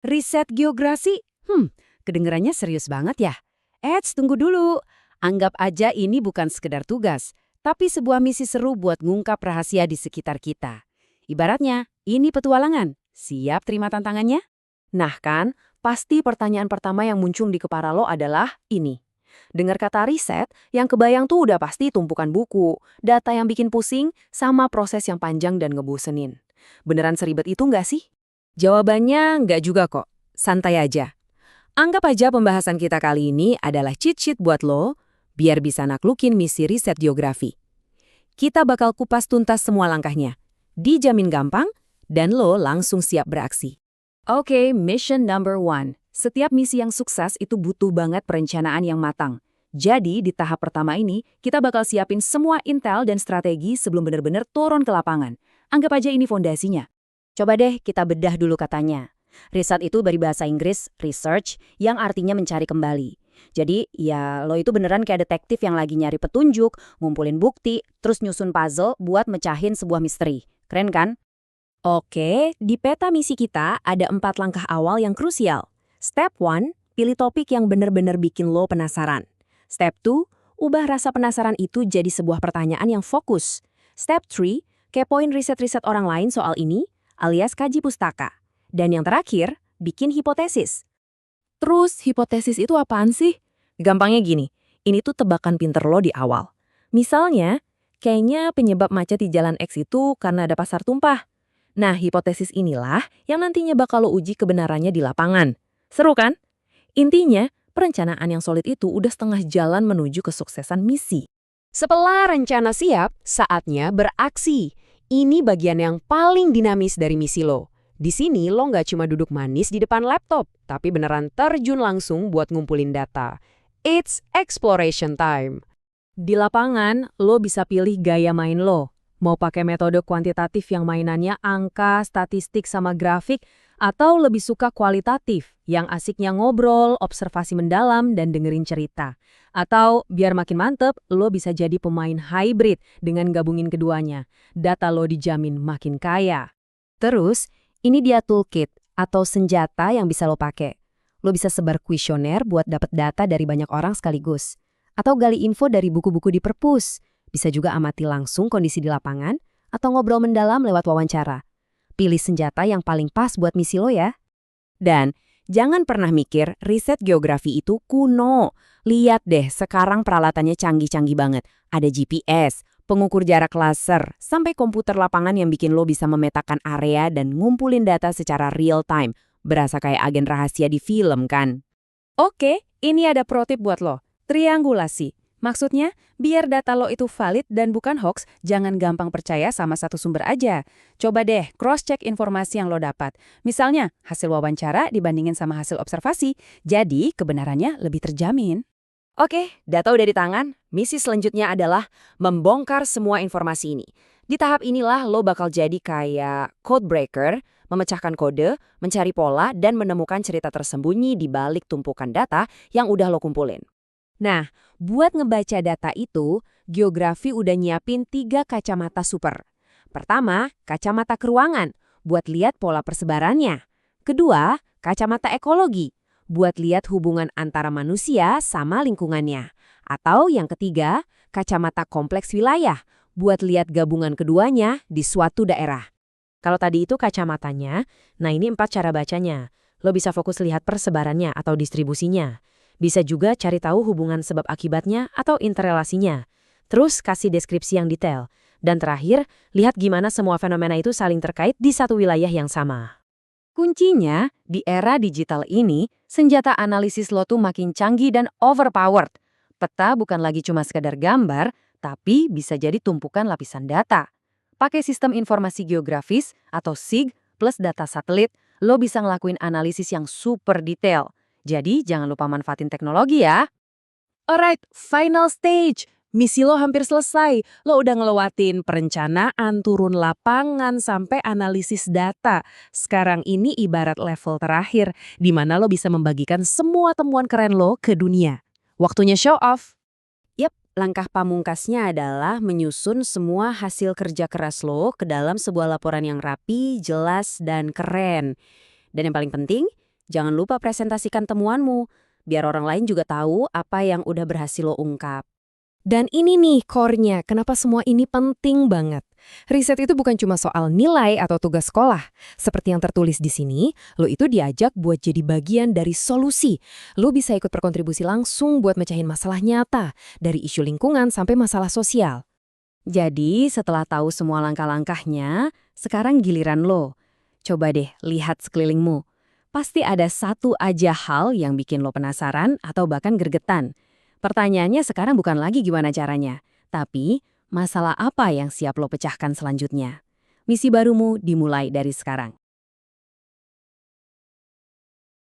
Riset geografi? Kedengerannya serius banget ya. Tunggu dulu. Anggap aja ini bukan sekedar tugas, tapi sebuah misi seru buat ngungkap rahasia di sekitar kita. Ibaratnya, ini petualangan. Siap terima tantangannya? Nah kan, pasti pertanyaan pertama yang muncul di kepala lo adalah ini. Dengar kata riset, yang kebayang tuh udah pasti tumpukan buku, data yang bikin pusing, sama proses yang panjang dan ngebosenin. Beneran seribet itu nggak sih? Jawabannya nggak juga kok. Santai aja. Anggap aja pembahasan kita kali ini adalah cheat sheet buat lo, biar bisa naklukin misi riset geografi. Kita bakal kupas tuntas semua langkahnya. Dijamin gampang, dan lo langsung siap beraksi. Oke, mission number 1. Setiap misi yang sukses itu butuh banget perencanaan yang matang. Jadi, di tahap pertama ini, kita bakal siapin semua intel dan strategi sebelum benar-benar turun ke lapangan. Anggap aja ini fondasinya. Coba deh kita bedah dulu katanya. Riset itu dari bahasa Inggris, research, yang artinya mencari kembali. Jadi, ya lo itu beneran kayak detektif yang lagi nyari petunjuk, ngumpulin bukti, terus nyusun puzzle buat mecahin sebuah misteri. Keren kan? Oke, di peta misi kita ada 4 langkah awal yang krusial. Step 1, pilih topik yang bener-bener bikin lo penasaran. Step 2, ubah rasa penasaran itu jadi sebuah pertanyaan yang fokus. Step 3, kepoin riset-riset orang lain soal ini, alias kaji pustaka. Dan yang terakhir, bikin hipotesis. Terus, hipotesis itu apaan sih? Gampangnya gini, ini tuh tebakan pinter lo di awal. Misalnya, kayaknya penyebab macet di jalan X itu karena ada pasar tumpah. Nah, hipotesis inilah yang nantinya bakal lo uji kebenarannya di lapangan. Seru kan? Intinya, perencanaan yang solid itu udah setengah jalan menuju kesuksesan misi. Setelah rencana siap, saatnya beraksi. Ini bagian yang paling dinamis dari misi lo. Di sini lo nggak cuma duduk manis di depan laptop, tapi beneran terjun langsung buat ngumpulin data. It's exploration time. Di lapangan, lo bisa pilih gaya main lo. Mau pakai metode kuantitatif yang mainannya angka, statistik, sama grafik, atau lebih suka kualitatif, yang asiknya ngobrol, observasi mendalam, dan dengerin cerita. Atau, biar makin mantep, lo bisa jadi pemain hybrid dengan gabungin keduanya. Data lo dijamin makin kaya. Terus, ini dia toolkit atau senjata yang bisa lo pakai. Lo bisa sebar kuesioner buat dapet data dari banyak orang sekaligus. Atau gali info dari buku-buku di perpus. Bisa juga amati langsung kondisi di lapangan atau ngobrol mendalam lewat wawancara. Pilih senjata yang paling pas buat misi lo ya. Dan jangan pernah mikir riset geografi itu kuno. Lihat deh, sekarang peralatannya canggih-canggih banget. Ada GPS, pengukur jarak laser, sampai komputer lapangan yang bikin lo bisa memetakan area dan ngumpulin data secara real time. Berasa kayak agen rahasia di film kan? Oke, ini ada pro tip buat lo. Triangulasi. Maksudnya, biar data lo itu valid dan bukan hoax, jangan gampang percaya sama satu sumber aja. Coba deh cross-check informasi yang lo dapat. Misalnya, hasil wawancara dibandingin sama hasil observasi. Jadi, kebenarannya lebih terjamin. Oke, data udah di tangan. Misi selanjutnya adalah membongkar semua informasi ini. Di tahap inilah lo bakal jadi kayak code breaker, memecahkan kode, mencari pola, dan menemukan cerita tersembunyi di balik tumpukan data yang udah lo kumpulin. Nah, buat ngebaca data itu, geografi udah nyiapin 3 kacamata super. Pertama, kacamata keruangan, buat lihat pola persebarannya. Kedua, kacamata ekologi, buat lihat hubungan antara manusia sama lingkungannya. Atau yang ketiga, kacamata kompleks wilayah, buat lihat gabungan keduanya di suatu daerah. Kalau tadi itu kacamatanya, nah ini 4 cara bacanya. Lo bisa fokus lihat persebarannya atau distribusinya. Bisa juga cari tahu hubungan sebab akibatnya atau interrelasinya. Terus kasih deskripsi yang detail. Dan terakhir, lihat gimana semua fenomena itu saling terkait di satu wilayah yang sama. Kuncinya, di era digital ini, senjata analisis lo tuh makin canggih dan overpowered. Peta bukan lagi cuma sekedar gambar, tapi bisa jadi tumpukan lapisan data. Pakai sistem informasi geografis atau SIG plus data satelit, lo bisa ngelakuin analisis yang super detail. Jadi jangan lupa manfaatin teknologi ya. Alright, final stage. Misi lo hampir selesai. Lo udah ngelewatin perencanaan, turun lapangan, sampai analisis data. Sekarang ini ibarat level terakhir, di mana lo bisa membagikan semua temuan keren lo ke dunia. Waktunya show off. Yap, langkah pamungkasnya adalah menyusun semua hasil kerja keras lo ke dalam sebuah laporan yang rapi, jelas, dan keren. Dan yang paling penting, Jangan lupa presentasikan temuanmu, biar orang lain juga tahu apa yang udah berhasil lo ungkap. Dan ini nih core-nya, kenapa semua ini penting banget. Riset itu bukan cuma soal nilai atau tugas sekolah. Seperti yang tertulis di sini, lo itu diajak buat jadi bagian dari solusi. Lo bisa ikut berkontribusi langsung buat mecahin masalah nyata, dari isu lingkungan sampai masalah sosial. Jadi, setelah tahu semua langkah-langkahnya, sekarang giliran lo. Coba deh lihat sekelilingmu. Pasti ada satu aja hal yang bikin lo penasaran atau bahkan gregetan. Pertanyaannya sekarang bukan lagi gimana caranya, tapi masalah apa yang siap lo pecahkan selanjutnya. Misi barumu dimulai dari sekarang.